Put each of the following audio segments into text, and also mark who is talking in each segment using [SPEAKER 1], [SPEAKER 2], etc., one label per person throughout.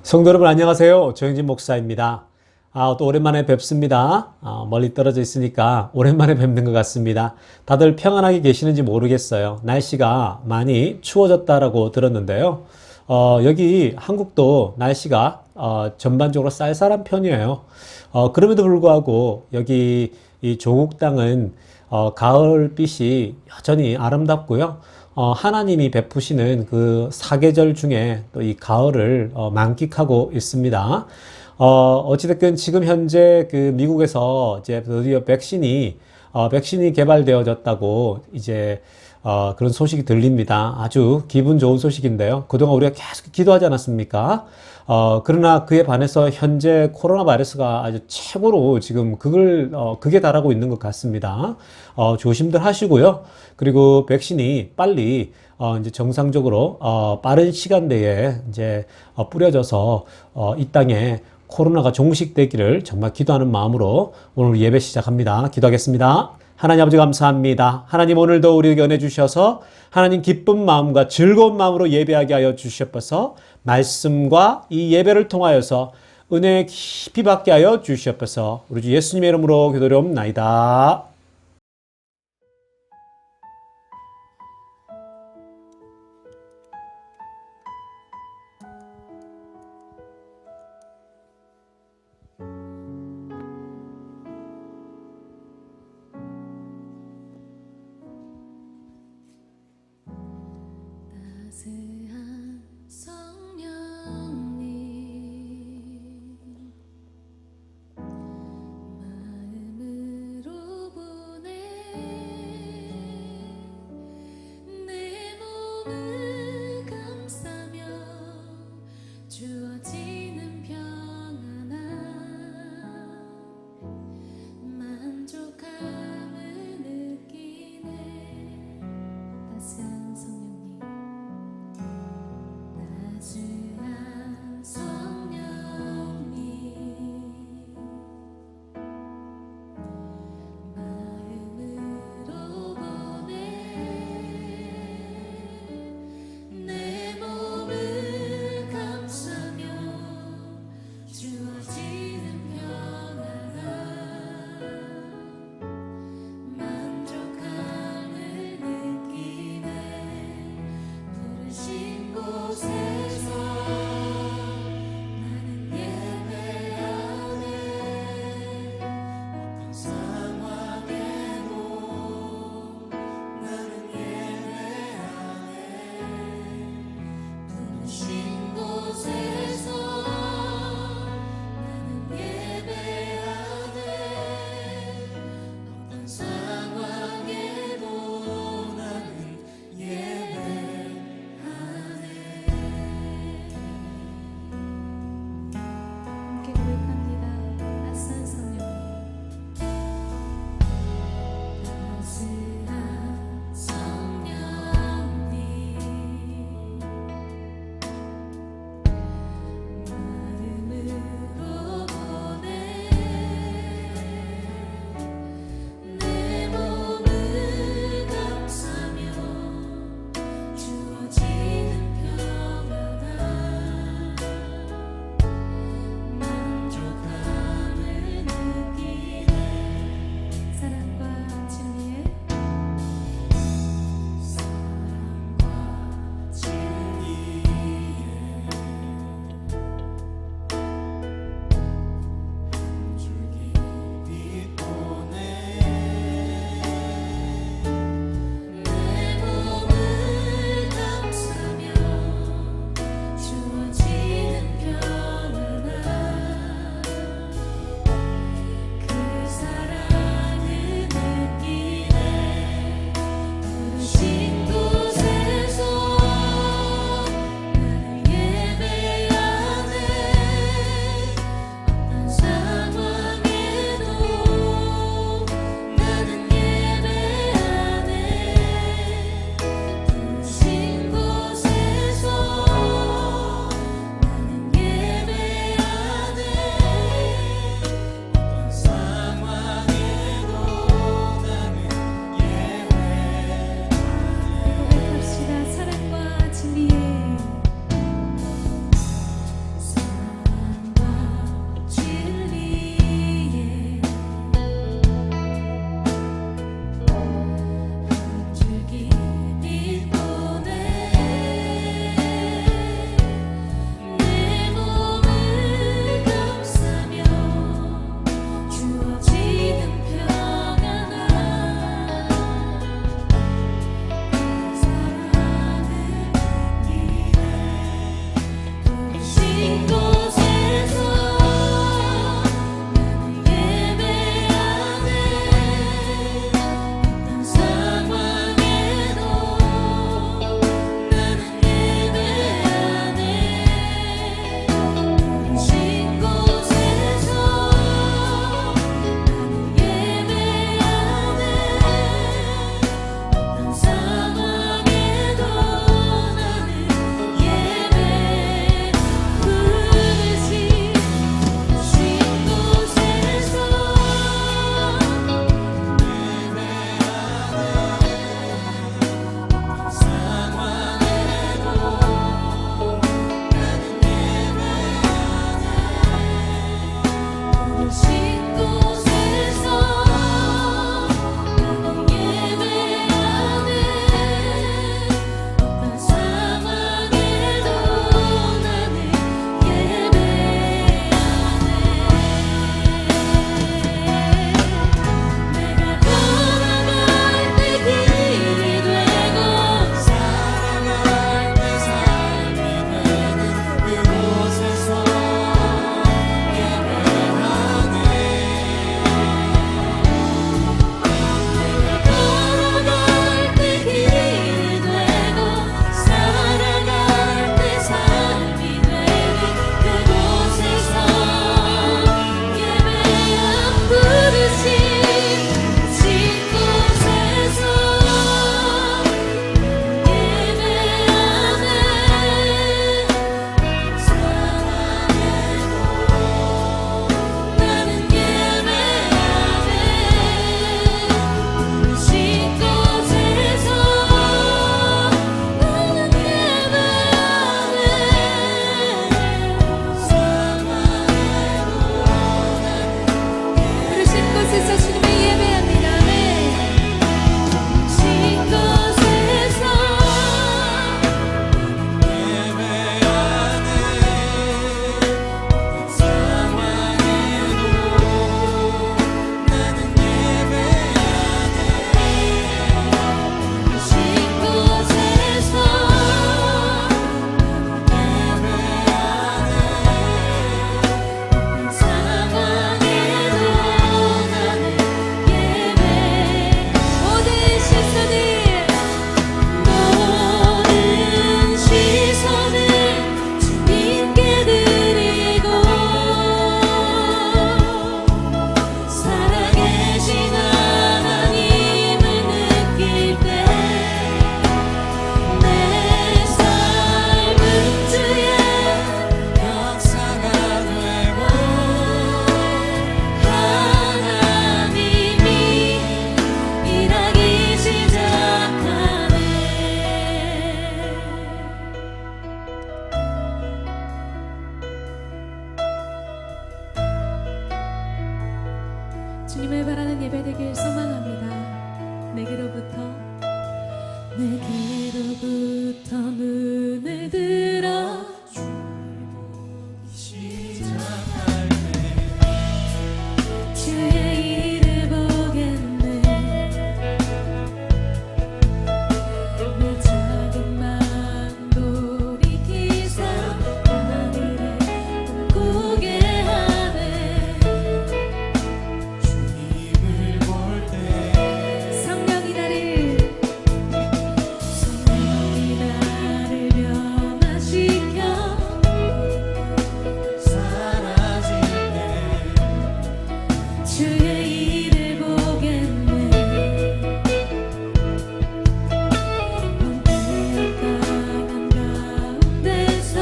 [SPEAKER 1] 성도 여러분 안녕하세요. 조영진 목사입니다. 또 오랜만에 뵙습니다. 멀리 떨어져 있으니까 오랜만에 뵙는 것 같습니다. 다들 평안하게 계시는지 모르겠어요. 날씨가 많이 추워졌다라고 들었는데요. 여기 한국도 날씨가 전반적으로 쌀쌀한 편이에요. 그럼에도 불구하고 여기 이 조국 땅은 가을빛이 여전히 아름답고요. 하나님이 베푸시는 그 사계절 중에 또 이 가을을 만끽하고 있습니다. 어찌됐든 지금 현재 그 미국에서 이제 드디어 백신이 개발되어졌다고 이제 그런 소식이 들립니다. 아주 기분 좋은 소식인데요. 그동안 우리가 계속 기도하지 않았습니까? 그러나 그에 반해서 현재 코로나 바이러스가 아주 최고로 지금 극에 달하고 있는 것 같습니다. 조심들 하시고요. 그리고 백신이 빨리 이제 정상적으로 빠른 시간 내에 이제 뿌려져서 이 땅에 코로나가 종식되기를 정말 기도하는 마음으로 오늘 예배 시작합니다. 기도하겠습니다. 하나님 아버지 감사합니다. 하나님 오늘도 우리에게 은혜 주셔서 하나님 기쁜 마음과 즐거운 마음으로 예배하게 하여 주시옵소서. 말씀과 이 예배를 통하여서 은혜 깊이 받게 하여 주시옵소서. 우리 주 예수님의 이름으로 기도드리옵나이다.
[SPEAKER 2] 따스한 성령님 마음으로 보내 내 몸을 감싸며 주어지는 평안함 만족함을 느끼네 따스한 성령님 따스한 성령님 마음으로 보내 내 몸을 감싸며 귀한 예배 되길 소망합니다. 내게로부터 눈을 들어 주의 일을 보겠네. 내 작은 맘 돌이키사 하늘에 꿈꾸게 하네.
[SPEAKER 3] 주님을 볼 때
[SPEAKER 2] 성령이 나를 변화시켜
[SPEAKER 3] 사라질 때
[SPEAKER 2] 주의 일을 보겠네. 멍때렸다간 가운데서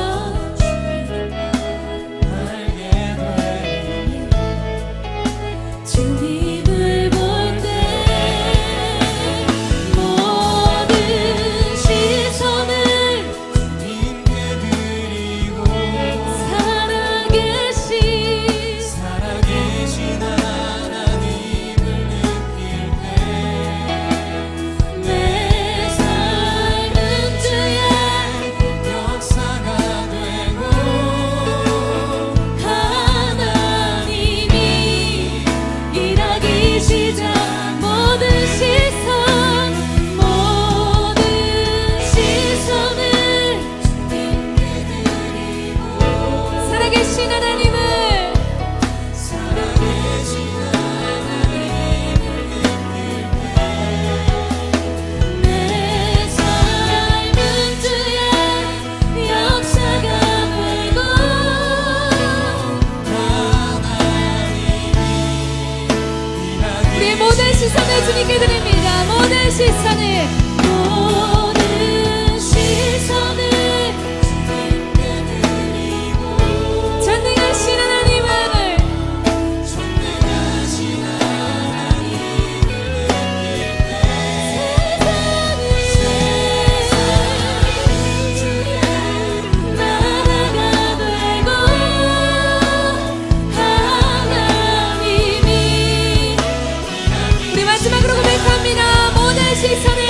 [SPEAKER 3] 알게 되리
[SPEAKER 2] 주님을 볼 때 모든 시선을
[SPEAKER 3] 주님께 드리고 살아계신 하나님을 느낄 때
[SPEAKER 2] 내 삶은 주의
[SPEAKER 3] 역사가 되고
[SPEAKER 2] 하나님이 일하기 시작. 모든 시선을 살아계신 하나님을
[SPEAKER 3] 살아계신
[SPEAKER 2] 내 삶은 주의 역사가 되고 우리의 모든 시선을 주님께 드립니다. 모든 시선을 전능하신 하나님을
[SPEAKER 3] 전능하신 하나님을
[SPEAKER 2] 나라가 되고 하나님이 우리 마지막으로 고백합니다. 모든 시선을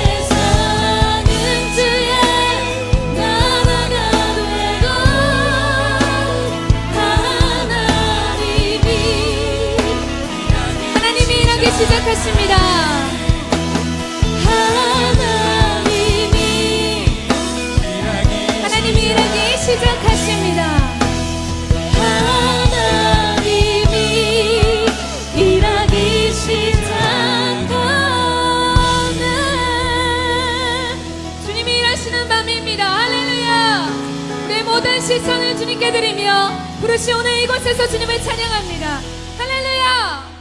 [SPEAKER 2] 세상은 주의 나라가 되고 하나님이 일하기 시작하십니다. 하나님이 일하기 시작하십니다. 하나님이 일하기 시작하네. 주님이 일하시는 밤입니다. 할렐루야. 내 모든 시선을 주님께 드리며 부르시 오늘 이곳에서 주님을 찬양합니다. 할렐루야.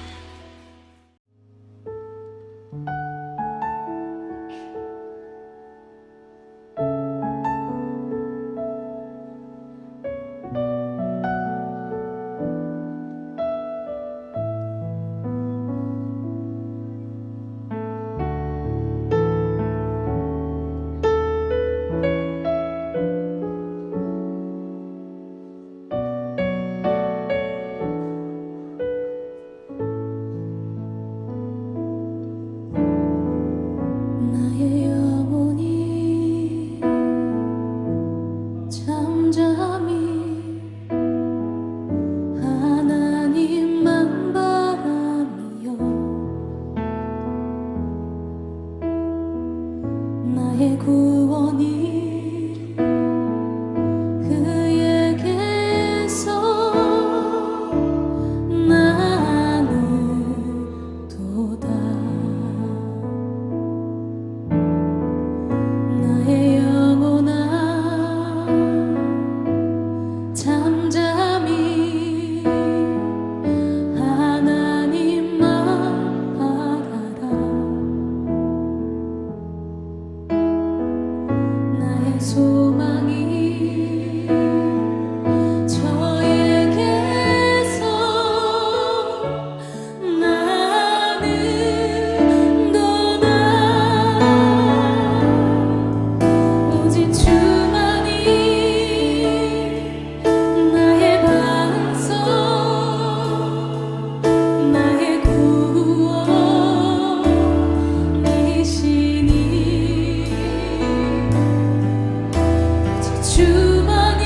[SPEAKER 2] 주만이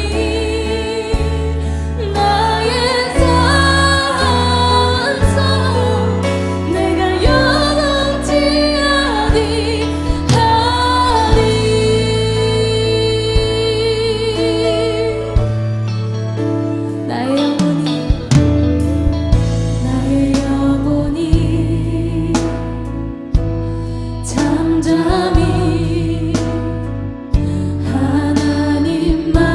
[SPEAKER 2] 나의 산성 내가 영원치 아니하리 나의 영혼이 잠잠히 하나님만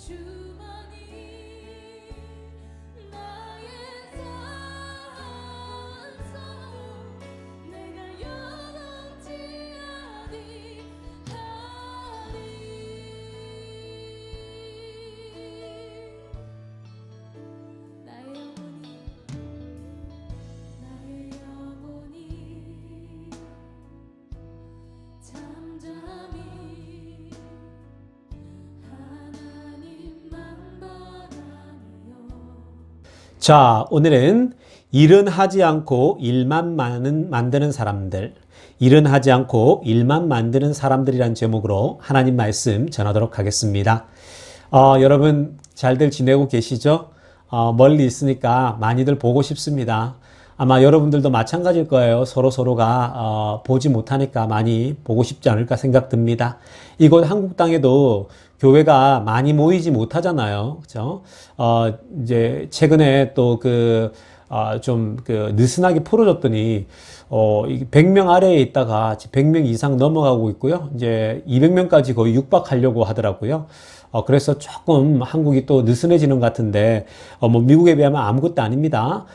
[SPEAKER 2] 주만이 나의 산성 내가 영원치 아니하리 나의 영혼이 잠잠히 하나님만 바라며
[SPEAKER 1] 자, 오늘은 일은 하지 않고 일만 만드는 사람들, 일은 하지 않고 일만 만드는 사람들이란 제목으로 하나님 말씀 전하도록 하겠습니다. 여러분 잘들 지내고 계시죠? 멀리 있으니까 많이들 보고 싶습니다. 아마 여러분들도 마찬가지일 거예요. 서로가 보지 못하니까 많이 보고 싶지 않을까 생각됩니다. 이곳 한국 땅에도 교회가 많이 모이지 못하잖아요. 그죠? 이제 최근에 또 좀 느슨하게 풀어졌더니, 100명 아래에 있다가 100명 이상 넘어가고 있고요. 이제 200명까지 거의 육박하려고 하더라고요. 그래서 조금 한국이 또 느슨해지는 것 같은데, 미국에 비하면 아무것도 아닙니다.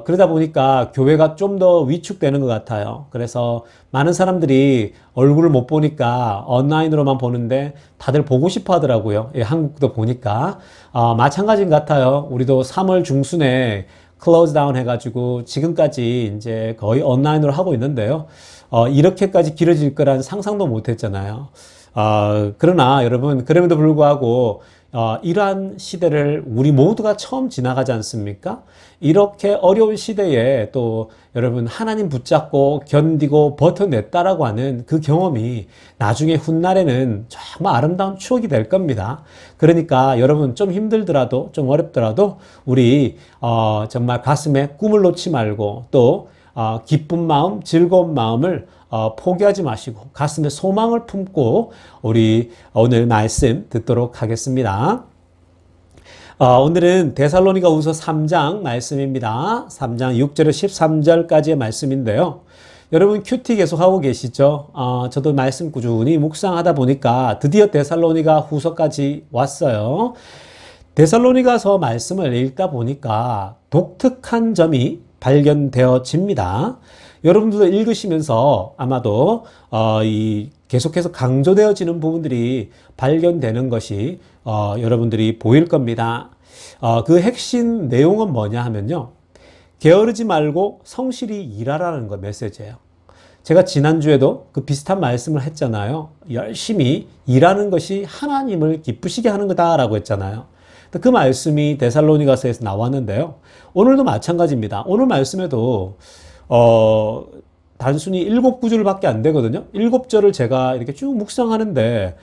[SPEAKER 1] 그러다 보니까 교회가 좀 더 위축되는 것 같아요. 그래서 많은 사람들이 얼굴을 못 보니까 온라인으로만 보는데 다들 보고 싶어 하더라고요. 예, 한국도 보니까. 마찬가지인 것 같아요. 우리도 3월 중순에 클로즈 다운 해가지고 지금까지 이제 거의 온라인으로 하고 있는데요. 이렇게까지 길어질 거란 상상도 못 했잖아요. 그러나 여러분, 그럼에도 불구하고, 이러한 시대를 우리 모두가 처음 지나가지 않습니까? 이렇게 어려운 시대에 또 여러분 하나님 붙잡고 견디고 버텨냈다라고 하는 그 경험이 나중에 훗날에는 정말 아름다운 추억이 될 겁니다. 그러니까 여러분 좀 힘들더라도 좀 어렵더라도 우리 정말 가슴에 꿈을 놓지 말고 또 기쁜 마음, 즐거운 마음을 포기하지 마시고 가슴에 소망을 품고 우리 오늘 말씀 듣도록 하겠습니다. 오늘은 데살로니가후서 3장 말씀입니다. 3장 6절에서 13절까지의 말씀인데요. 여러분 큐티 계속하고 계시죠? 저도 말씀 꾸준히 묵상하다 보니까 드디어 데살로니가후서까지 왔어요. 데살로니가서 말씀을 읽다 보니까 독특한 점이 발견되어집니다. 여러분들도 읽으시면서 아마도 계속해서 강조되어지는 부분들이 발견되는 것이 여러분들이 보일 겁니다. 그 핵심 내용은 뭐냐 하면요. 게으르지 말고 성실히 일하라는 거 메시지예요. 제가 지난주에도 그 비슷한 말씀을 했잖아요. 열심히 일하는 것이 하나님을 기쁘시게 하는 거다라고 했잖아요. 그 말씀이 데살로니가서에서 나왔는데요. 오늘도 마찬가지입니다. 오늘 말씀에도 단순히 7구절밖에 안 되거든요. 7절을 제가 이렇게 쭉 묵상하는데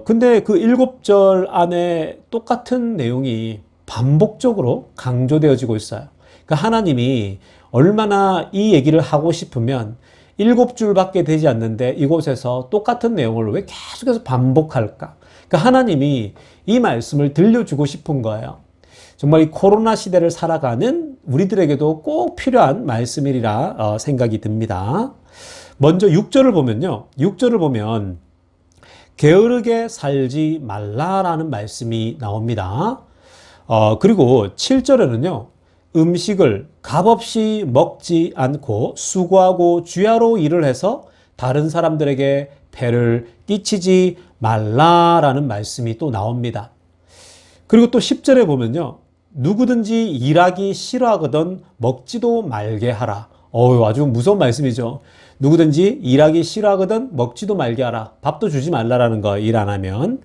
[SPEAKER 1] 근데 그 7절 안에 똑같은 내용이 반복적으로 강조되어지고 있어요. 그러니까 하나님이 얼마나 이 얘기를 하고 싶으면 7줄밖에 되지 않는데 이곳에서 똑같은 내용을 왜 계속해서 반복할까? 그러니까 하나님이 이 말씀을 들려주고 싶은 거예요. 정말 이 코로나 시대를 살아가는 우리들에게도 꼭 필요한 말씀이라 생각이 듭니다. 먼저 6절을 보면요. 6절을 보면 게으르게 살지 말라라는 말씀이 나옵니다. 그리고 7절에는요. 음식을 값없이 먹지 않고 수고하고 주야로 일을 해서 다른 사람들에게 폐를 끼치지 말라라는 말씀이 또 나옵니다. 그리고 또 10절에 보면요. 누구든지 일하기 싫어하거든 먹지도 말게 하라. 아주 무서운 말씀이죠. 누구든지 일하기 싫어하거든 먹지도 말게 하라. 밥도 주지 말라라는 거, 일 안 하면.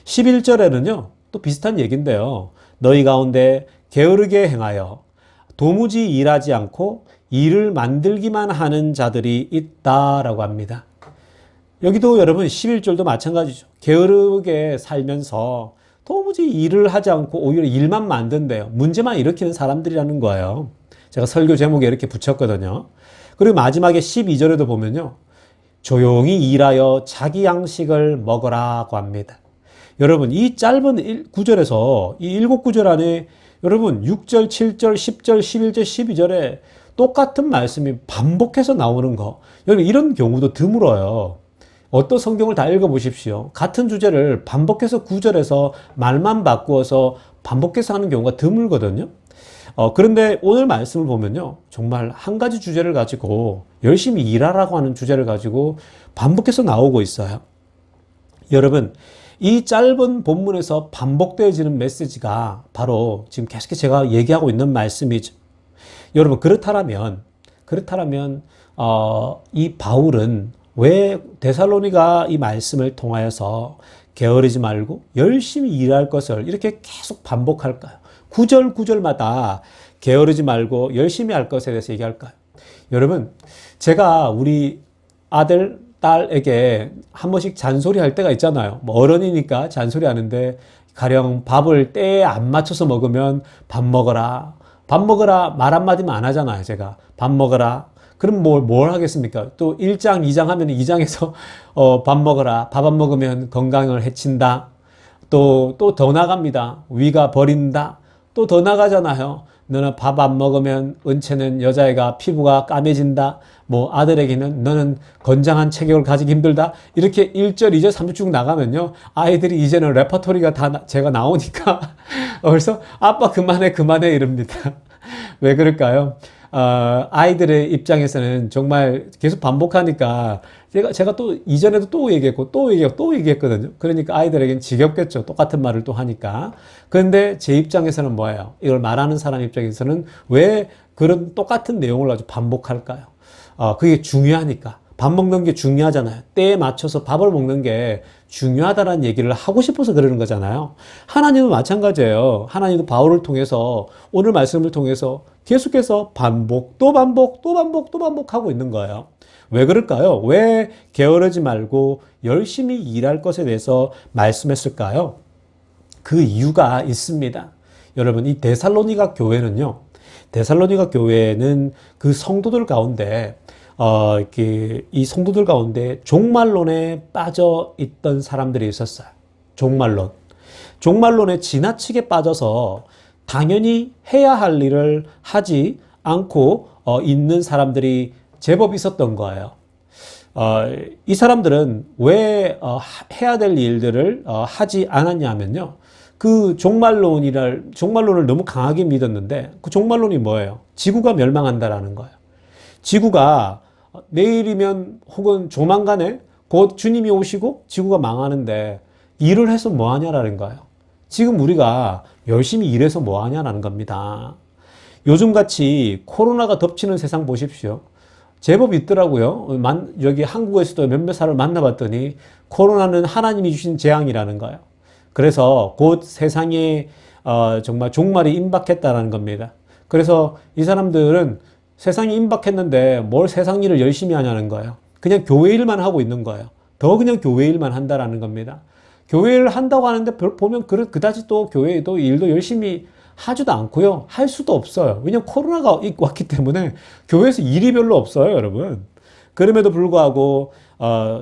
[SPEAKER 1] 11절에는요. 또 비슷한 얘기인데요. 너희 가운데 게으르게 행하여 도무지 일하지 않고 일을 만들기만 하는 자들이 있다라고 합니다. 여기도 여러분 11절도 마찬가지죠. 게으르게 살면서 도무지 일을 하지 않고 오히려 일만 만든대요. 문제만 일으키는 사람들이라는 거예요. 제가 설교 제목에 이렇게 붙였거든요. 그리고 마지막에 12절에도 보면요. 조용히 일하여 자기 양식을 먹으라고 합니다. 여러분 이 짧은 구절에서 이 7구절 안에 여러분 6절, 7절, 10절, 11절, 12절에 똑같은 말씀이 반복해서 나오는 거. 여러분 이런 경우도 드물어요. 어떤 성경을 다 읽어보십시오. 같은 주제를 반복해서 구절에서 말만 바꾸어서 반복해서 하는 경우가 드물거든요. 그런데 오늘 말씀을 보면요. 정말 한 가지 주제를 가지고 열심히 일하라고 하는 주제를 가지고 반복해서 나오고 있어요. 여러분, 이 짧은 본문에서 반복되어지는 메시지가 바로 지금 계속해서 제가 얘기하고 있는 말씀이죠. 여러분, 그렇다면 이 바울은 왜 데살로니가 이 말씀을 통하여서 게으르지 말고 열심히 일할 것을 이렇게 계속 반복할까요? 구절 구절마다 게으르지 말고 열심히 할 것에 대해서 얘기할까요? 여러분, 제가 우리 아들, 딸에게 한 번씩 잔소리할 때가 있잖아요. 뭐 어른이니까 잔소리하는데 가령 밥을 때에 안 맞춰서 먹으면 밥 먹어라 말 한마디만 안 하잖아요. 제가 밥 먹어라. 그럼 뭘 하겠습니까? 또 1장, 2장 하면 2장에서 밥 먹어라. 밥 안 먹으면 건강을 해친다. 또 더 나갑니다. 위가 버린다. 또 더 나가잖아요. 너는 밥 안 먹으면 은채는 여자애가 피부가 까매진다. 뭐 아들에게는 너는 건장한 체격을 가지기 힘들다. 이렇게 1절, 2절, 3절 쭉 나가면요. 아이들이 이제는 레퍼토리가 다 제가 나오니까 그래서 아빠 그만해 이럽니다. 왜 그럴까요? 아이들의 입장에서는 정말 계속 반복하니까 제가 또 이전에도 또 얘기했거든요. 그러니까 아이들에겐 지겹겠죠. 똑같은 말을 또 하니까. 그런데 제 입장에서는 뭐예요? 이걸 말하는 사람 입장에서는 왜 그런 똑같은 내용을 아주 반복할까요? 그게 중요하니까. 밥 먹는 게 중요하잖아요. 때에 맞춰서 밥을 먹는 게 중요하다는 얘기를 하고 싶어서 그러는 거잖아요. 하나님도 마찬가지예요. 하나님도 바울을 통해서 오늘 말씀을 통해서 계속해서 또 반복하고 있는 거예요. 왜 그럴까요? 왜 게으르지 말고 열심히 일할 것에 대해서 말씀했을까요? 그 이유가 있습니다. 여러분, 이 데살로니가 교회는 그 성도들 가운데 이 성도들 가운데 종말론에 빠져 있던 사람들이 있었어요. 종말론에 지나치게 빠져서 당연히 해야 할 일을 하지 않고 있는 사람들이 제법 있었던 거예요. 이 사람들은 왜 해야 될 일들을 하지 않았냐면요. 그 종말론을 너무 강하게 믿었는데 그 종말론이 뭐예요? 지구가 멸망한다라는 거예요. 지구가 내일이면 혹은 조만간에 곧 주님이 오시고 지구가 망하는데 일을 해서 뭐 하냐라는 거예요. 지금 우리가 열심히 일해서 뭐 하냐라는 겁니다. 요즘같이 코로나가 덮치는 세상 보십시오. 제법 있더라고요. 여기 한국에서도 몇몇 사람을 만나봤더니 코로나는 하나님이 주신 재앙이라는 거예요. 그래서 곧 세상에 정말 종말이 임박했다라는 겁니다. 그래서 이 사람들은 세상이 임박했는데 뭘 세상 일을 열심히 하냐는 거예요. 그냥 교회 일만 하고 있는 거예요. 더 그냥 교회 일만 한다라는 겁니다. 교회 일을 한다고 하는데 보면 그다지 또 교회도 일도 열심히 하지도 않고요. 할 수도 없어요. 왜냐면 코로나가 왔기 때문에 교회에서 일이 별로 없어요, 여러분. 그럼에도 불구하고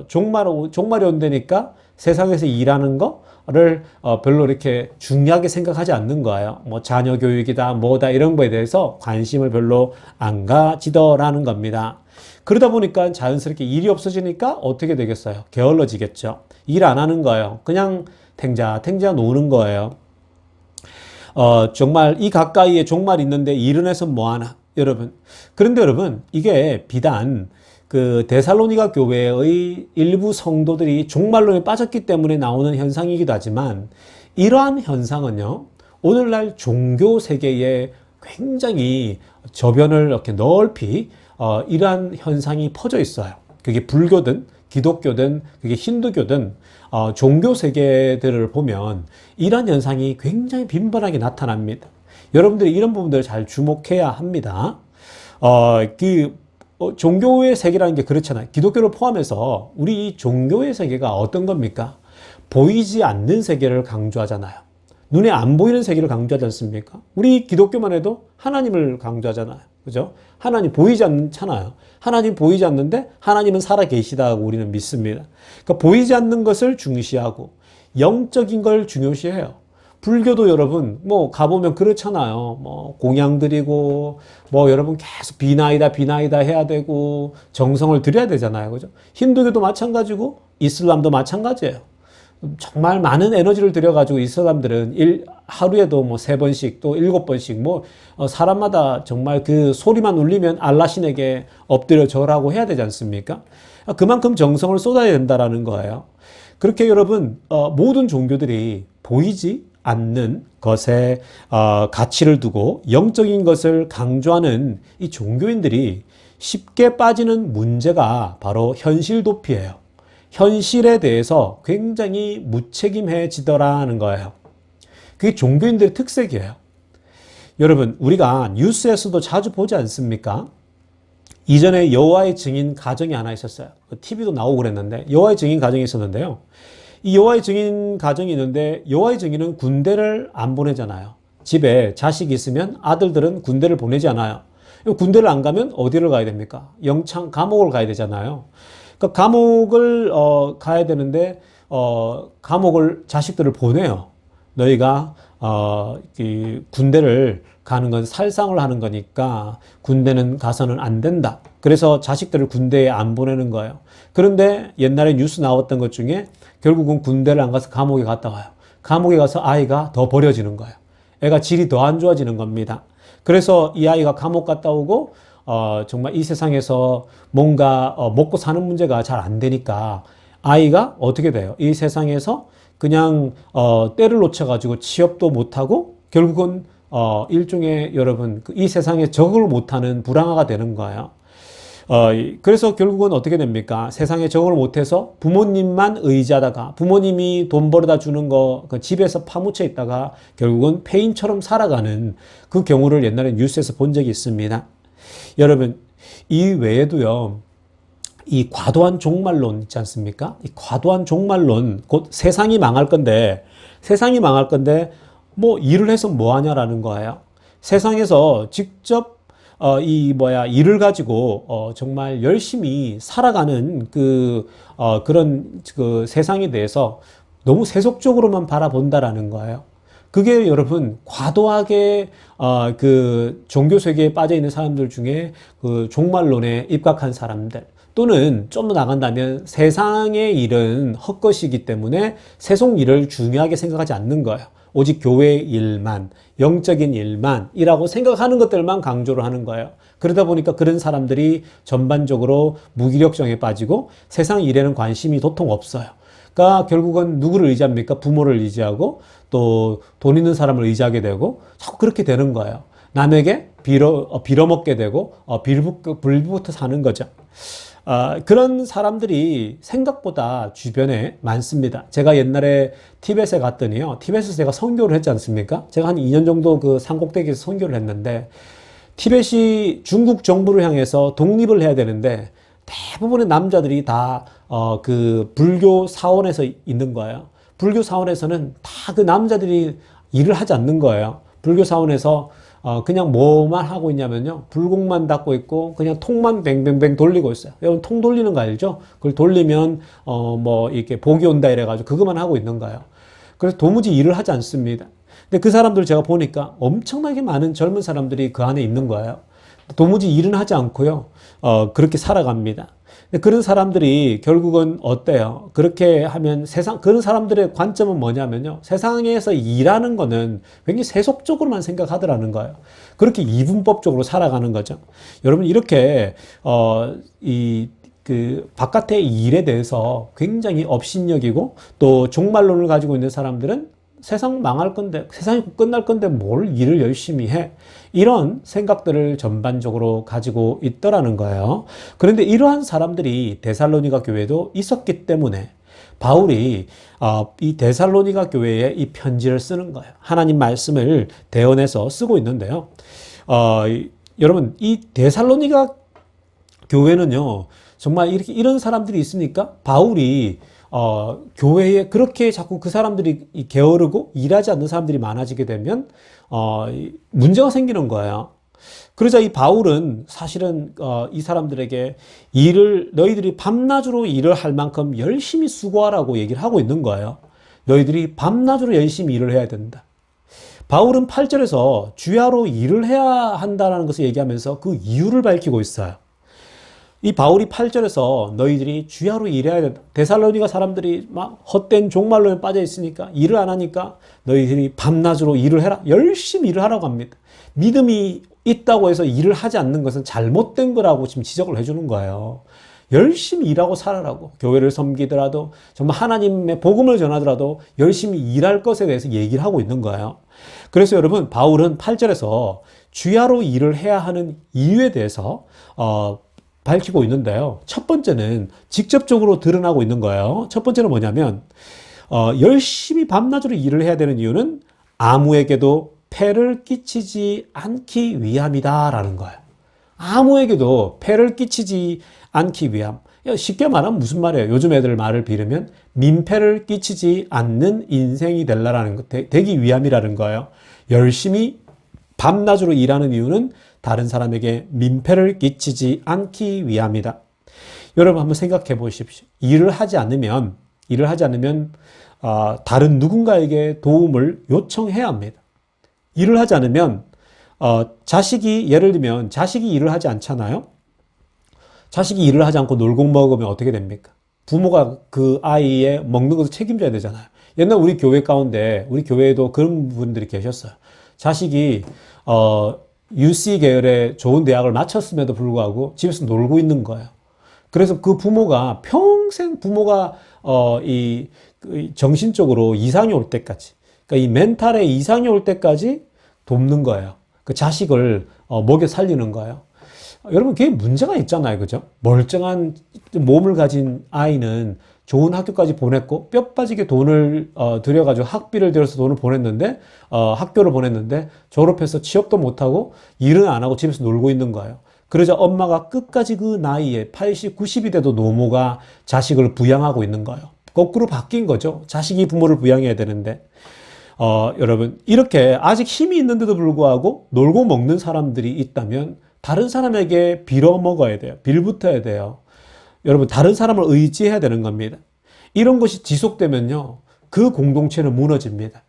[SPEAKER 1] 종말이 온다니까 세상에서 일하는 거를 별로 이렇게 중요하게 생각하지 않는 거예요. 뭐 자녀 교육이다, 뭐다 이런 거에 대해서 관심을 별로 안 가지더라는 겁니다. 그러다 보니까 자연스럽게 일이 없어지니까 어떻게 되겠어요? 게을러지겠죠. 일 안 하는 거예요. 그냥 탱자 노는 거예요. 정말 이 가까이에 종말이 있는데 일은 해서 뭐하나, 여러분. 그런데 여러분, 이게 비단 그 데살로니가 교회의 일부 성도들이 종말론에 빠졌기 때문에 나오는 현상이기도 하지만 이러한 현상은요, 오늘날 종교 세계에 굉장히 저변을 이렇게 넓히 이러한 현상이 퍼져 있어요. 그게 불교든 기독교든 그게 힌두교든 종교 세계들을 보면 이러한 현상이 굉장히 빈번하게 나타납니다. 여러분들이 이런 부분들을 잘 주목해야 합니다. 종교의 세계라는 게 그렇잖아요. 기독교를 포함해서 우리 이 종교의 세계가 어떤 겁니까? 보이지 않는 세계를 강조하잖아요. 눈에 안 보이는 세계를 강조하지 않습니까? 우리 기독교만 해도 하나님을 강조하잖아요. 그죠? 하나님 보이지 않잖아요. 하나님 보이지 않는데 하나님은 살아 계시다고 우리는 믿습니다. 그러니까 보이지 않는 것을 중시하고 영적인 걸 중요시해요. 불교도 여러분 뭐 가보면 그렇잖아요. 뭐 공양 드리고 뭐 여러분 계속 비나이다 해야 되고 정성을 들여야 되잖아요. 그죠? 힌두교도 마찬가지고 이슬람도 마찬가지예요. 정말 많은 에너지를 들여가지고 이 사람들은 하루에도 뭐 3번씩 또 7번씩 뭐 사람마다 정말 그 소리만 울리면 알라신에게 엎드려 절하고 해야 되지 않습니까? 그만큼 정성을 쏟아야 된다라는 거예요. 그렇게 여러분 모든 종교들이 보이지 않는 것에 가치를 두고 영적인 것을 강조하는 이 종교인들이 쉽게 빠지는 문제가 바로 현실 도피예요. 현실에 대해서 굉장히 무책임해지더라는 거예요. 그게 종교인들의 특색이에요. 여러분, 우리가 뉴스에서도 자주 보지 않습니까? 이전에 여호와의 증인 가정이 하나 있었어요. TV도 나오고 그랬는데 여호와의 증인 가정이 있었는데요. 이 여호와의 증인 가정이 있는데 여호와의 증인은 군대를 안 보내잖아요. 집에 자식이 있으면 아들들은 군대를 보내지 않아요. 군대를 안 가면 어디를 가야 됩니까? 영창 감옥을 가야 되잖아요. 그러니까 감옥을 가야 되는데 감옥을 자식들을 보내요. 너희가 이 군대를 가는 건 살상을 하는 거니까 군대는 가서는 안 된다. 그래서 자식들을 군대에 안 보내는 거예요. 그런데 옛날에 뉴스 나왔던 것 중에 결국은 군대를 안 가서 감옥에 갔다 와요. 감옥에 가서 아이가 더 버려지는 거예요. 애가 질이 더 안 좋아지는 겁니다. 그래서 이 아이가 감옥 갔다 오고 정말 이 세상에서 뭔가 먹고 사는 문제가 잘 안 되니까 아이가 어떻게 돼요? 이 세상에서 그냥 때를 놓쳐가지고 취업도 못하고 결국은 일종의 여러분 이 세상에 적응을 못하는 불황아가 되는 거예요. 그래서 결국은 어떻게 됩니까? 세상에 적응을 못해서 부모님만 의지하다가 부모님이 돈 벌어다 주는 거 그 집에서 파묻혀 있다가 결국은 폐인처럼 살아가는 그 경우를 옛날에 뉴스에서 본 적이 있습니다. 여러분, 이 외에도요, 이 과도한 종말론 있지 않습니까? 이 과도한 종말론, 곧 세상이 망할 건데 뭐 일을 해서 뭐 하냐라는 거예요. 세상에서 직접 일을 가지고 정말 열심히 살아가는 그런 그 세상에 대해서 너무 세속적으로만 바라본다라는 거예요. 그게 여러분 과도하게 그 종교 세계에 빠져 있는 사람들 중에 그 종말론에 입각한 사람들 또는 좀 더 나간다면 세상의 일은 헛것이기 때문에 세속 일을 중요하게 생각하지 않는 거예요. 오직 교회 일만, 영적인 일만이라고 생각하는 것들만 강조를 하는 거예요. 그러다 보니까 그런 사람들이 전반적으로 무기력증에 빠지고 세상 일에는 관심이 도통 없어요. 그러니까 결국은 누구를 의지합니까? 부모를 의지하고 또 돈 있는 사람을 의지하게 되고 자꾸 그렇게 되는 거예요. 남에게 빌어먹게 되고 빌부터 사는 거죠. 그런 사람들이 생각보다 주변에 많습니다. 제가 옛날에 티벳에 갔더니요. 티벳에서 제가 선교를 했지 않습니까? 제가 한 2년 정도 그 산꼭대기에서 선교를 했는데 티벳이 중국 정부를 향해서 독립을 해야 되는데 대부분의 남자들이 다 그 불교 사원에서 있는 거예요. 불교 사원에서는 다 그 남자들이 일을 하지 않는 거예요. 불교 사원에서 그냥 뭐만 하고 있냐면요. 불공만 닫고 있고 그냥 통만 뱅뱅뱅 돌리고 있어요. 여러분 통 돌리는 거 알죠? 그걸 돌리면 뭐 이렇게 복이 온다 이래가지고 그것만 하고 있는 거예요. 그래서 도무지 일을 하지 않습니다. 근데 그 사람들 제가 보니까 엄청나게 많은 젊은 사람들이 그 안에 있는 거예요. 도무지 일은 하지 않고요. 그렇게 살아갑니다. 그런 사람들이 결국은 어때요? 그렇게 하면 그런 사람들의 관점은 뭐냐면요. 세상에서 일하는 거는 굉장히 세속적으로만 생각하더라는 거예요. 그렇게 이분법적으로 살아가는 거죠. 여러분, 이렇게, 바깥의 일에 대해서 굉장히 업신여기고 또 종말론을 가지고 있는 사람들은 세상 망할 건데, 세상이 끝날 건데 뭘 일을 열심히 해? 이런 생각들을 전반적으로 가지고 있더라는 거예요. 그런데 이러한 사람들이 데살로니가 교회도 있었기 때문에 바울이 이 데살로니가 교회에 이 편지를 쓰는 거예요. 하나님 말씀을 대언해서 쓰고 있는데요. 여러분, 이 데살로니가 교회는요, 정말 이런 사람들이 있으니까 바울이 교회에 그렇게 자꾸 그 사람들이 게으르고 일하지 않는 사람들이 많아지게 되면 문제가 생기는 거예요. 그러자 이 바울은 사실은 이 사람들에게 너희들이 밤낮으로 일을 할 만큼 열심히 수고하라고 얘기를 하고 있는 거예요. 너희들이 밤낮으로 열심히 일을 해야 된다. 바울은 8절에서 주야로 일을 해야 한다는 것을 얘기하면서 그 이유를 밝히고 있어요. 이 바울이 8절에서 너희들이 주야로 일해야 된다. 데살로니가 사람들이 막 헛된 종말론에 빠져 있으니까 일을 안 하니까 너희들이 밤낮으로 일을 해라. 열심히 일을 하라고 합니다. 믿음이 있다고 해서 일을 하지 않는 것은 잘못된 거라고 지금 지적을 해주는 거예요. 열심히 일하고 살아라고. 교회를 섬기더라도 정말 하나님의 복음을 전하더라도 열심히 일할 것에 대해서 얘기를 하고 있는 거예요. 그래서 여러분 바울은 8절에서 주야로 일을 해야 하는 이유에 대해서 밝히고 있는데요. 첫 번째는 직접적으로 드러나고 있는 거예요. 첫 번째는 뭐냐면 열심히 밤낮으로 일을 해야 되는 이유는 아무에게도 폐를 끼치지 않기 위함이다라는 거예요. 아무에게도 폐를 끼치지 않기 위함. 쉽게 말하면 무슨 말이에요? 요즘 애들 말을 빌으면 민폐를 끼치지 않는 인생이 되려라는 것, 되기 위함이라는 거예요. 열심히 밤낮으로 일하는 이유는 다른 사람에게 민폐를 끼치지 않기 위함이다. 여러분 한번 생각해 보십시오. 일을 하지 않으면 다른 누군가에게 도움을 요청해야 합니다. 일을 하지 않으면 예를 들면 자식이 일을 하지 않잖아요. 자식이 일을 하지 않고 놀고 먹으면 어떻게 됩니까? 부모가 그 아이의 먹는 것을 책임져야 되잖아요. 옛날 우리 교회 가운데 우리 교회에도 그런 분들이 계셨어요. 자식이 UC 계열의 좋은 대학을 마쳤음에도 불구하고 집에서 놀고 있는 거예요. 그래서 그 부모가 평생 정신적으로 이상이 올 때까지, 그러니까 이 멘탈에 이상이 올 때까지 돕는 거예요. 그 자식을 먹여 살리는 거예요. 여러분 그게 문제가 있잖아요. 그죠? 멀쩡한 몸을 가진 아이는 좋은 학교까지 보냈고 뼈 빠지게 돈을 들여가지고 학비를 들여서 돈을 보냈는데 학교를 보냈는데 졸업해서 취업도 못하고 일은 안 하고 집에서 놀고 있는 거예요. 그러자 엄마가 끝까지 그 나이에 80, 90이 돼도 노모가 자식을 부양하고 있는 거예요. 거꾸로 바뀐 거죠. 자식이 부모를 부양해야 되는데 여러분 이렇게 아직 힘이 있는데도 불구하고 놀고 먹는 사람들이 있다면 다른 사람에게 빌어먹어야 돼요. 빌붙어야 돼요. 여러분 다른 사람을 의지해야 되는 겁니다. 이런 것이 지속되면요 그 공동체는 무너집니다.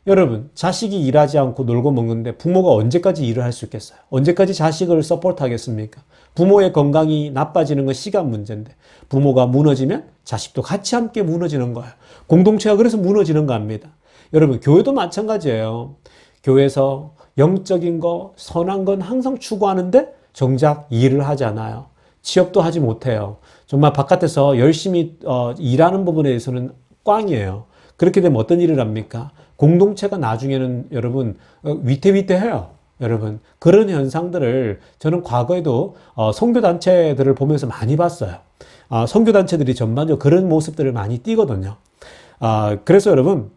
[SPEAKER 1] 여러분 자식이 일하지 않고 놀고 먹는데 부모가 언제까지 일을 할 수 있겠어요? 언제까지 자식을 서포트 하겠습니까? 부모의 건강이 나빠지는 건 시간 문제인데 부모가 무너지면 자식도 같이 함께 무너지는 거예요. 공동체가 그래서 무너지는 겁니다. 여러분 교회도 마찬가지예요. 교회에서 영적인 거 선한 건 항상 추구하는데 정작 일을 하지 않아요. 취업도 하지 못해요. 정말 바깥에서 열심히 일하는 부분에 대해서는 꽝이에요. 그렇게 되면 어떤 일을 합니까? 공동체가 나중에는 여러분 위태위태해요. 여러분 그런 현상들을 저는 과거에도 선교단체들을 보면서 많이 봤어요. 선교단체들이 전반적으로 그런 모습들을 많이 띠거든요. 그래서 여러분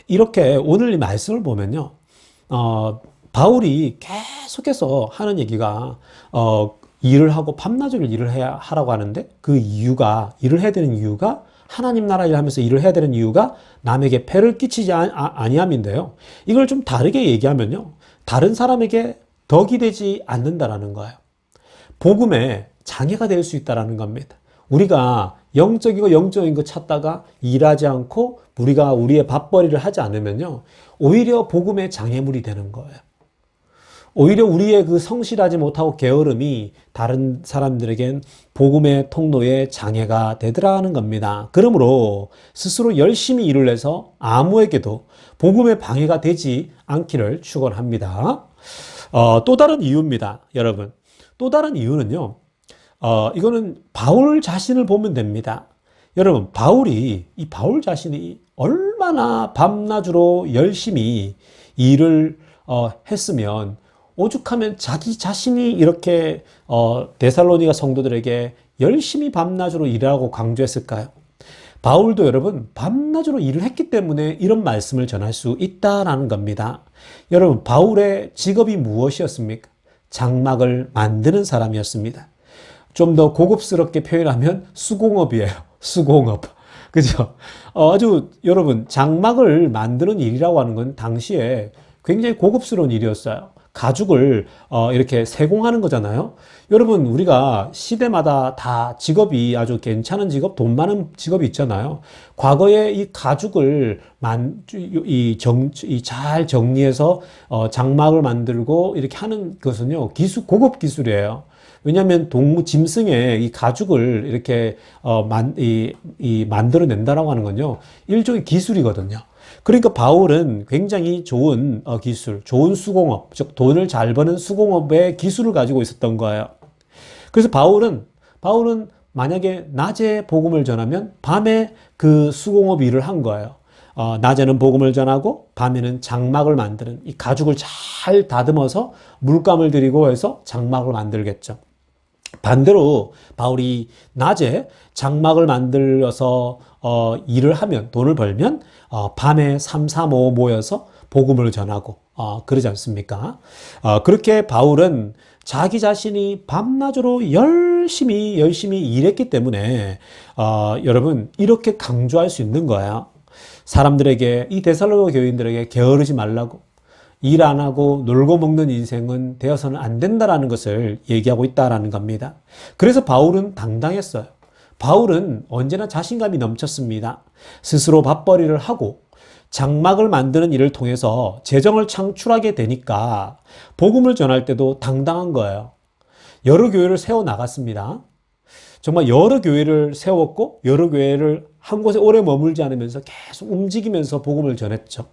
[SPEAKER 1] 이렇게 오늘 이 말씀을 보면요 바울이 계속해서 하는 얘기가 일을 하고 밤낮으로 일을 하라고 하는데 그 이유가 일을 해야 되는 이유가 하나님 나라 일하면서 일을 해야 되는 이유가 남에게 폐를 끼치지 아니함인데요. 이걸 좀 다르게 얘기하면요. 다른 사람에게 덕이 되지 않는다라는 거예요. 복음에 장애가 될 수 있다라는 겁니다. 우리가 영적이고 영적인 거 찾다가 일하지 않고 우리가 우리의 밥벌이를 하지 않으면요. 오히려 복음의 장애물이 되는 거예요. 오히려 우리의 그 성실하지 못하고 게으름이 다른 사람들에겐 복음의 통로에 장애가 되더라는 겁니다. 그러므로 스스로 열심히 일을 해서 아무에게도 복음의 방해가 되지 않기를 축원합니다. 또 다른 이유입니다. 여러분. 또 다른 이유는요. 이거는 바울 자신을 보면 됩니다. 여러분, 이 바울 자신이 얼마나 밤낮으로 열심히 일을 했으면 오죽하면 자기 자신이 이렇게 데살로니가 성도들에게 열심히 밤낮으로 일하고 강조했을까요? 바울도 여러분 밤낮으로 일을 했기 때문에 이런 말씀을 전할 수 있다라는 겁니다. 여러분 바울의 직업이 무엇이었습니까? 장막을 만드는 사람이었습니다. 좀 더 고급스럽게 표현하면 수공업이에요. 수공업. 그죠? 아주 여러분 장막을 만드는 일이라고 하는 건 당시에 굉장히 고급스러운 일이었어요. 가죽을 이렇게 세공하는 거잖아요. 여러분, 우리가 시대마다 다 직업이 아주 괜찮은 직업, 돈 많은 직업이 있잖아요. 과거에 이 가죽을 잘 정리해서 장막을 만들고 이렇게 하는 것은요, 고급 기술이에요. 왜냐하면 짐승의 이 가죽을 이렇게 만들어낸다라고 하는 건요, 일종의 기술이거든요. 그러니까 바울은 굉장히 좋은 기술, 좋은 수공업, 즉 돈을 잘 버는 수공업의 기술을 가지고 있었던 거예요. 그래서 바울은 만약에 낮에 복음을 전하면 밤에 그 수공업 일을 한 거예요. 낮에는 복음을 전하고 밤에는 장막을 만드는, 이 가죽을 잘 다듬어서 물감을 들이고 해서 장막을 만들겠죠. 반대로 바울이 낮에 장막을 만들어서 일을 하면, 돈을 벌면 밤에 3, 4, 5 모여서 복음을 전하고 그러지 않습니까? 그렇게 바울은 자기 자신이 밤낮으로 열심히 일했기 때문에 여러분, 이렇게 강조할 수 있는 거예요. 사람들에게, 이 데살로니가 교인들에게 게으르지 말라고, 일 안 하고 놀고 먹는 인생은 되어서는 안 된다라는 것을 얘기하고 있다라는 겁니다. 그래서 바울은 당당했어요. 바울은 언제나 자신감이 넘쳤습니다. 스스로 밥벌이를 하고 장막을 만드는 일을 통해서 재정을 창출하게 되니까 복음을 전할 때도 당당한 거예요. 여러 교회를 세워 나갔습니다. 정말 여러 교회를 세웠고 여러 교회를 한 곳에 오래 머물지 않으면서 계속 움직이면서 복음을 전했죠.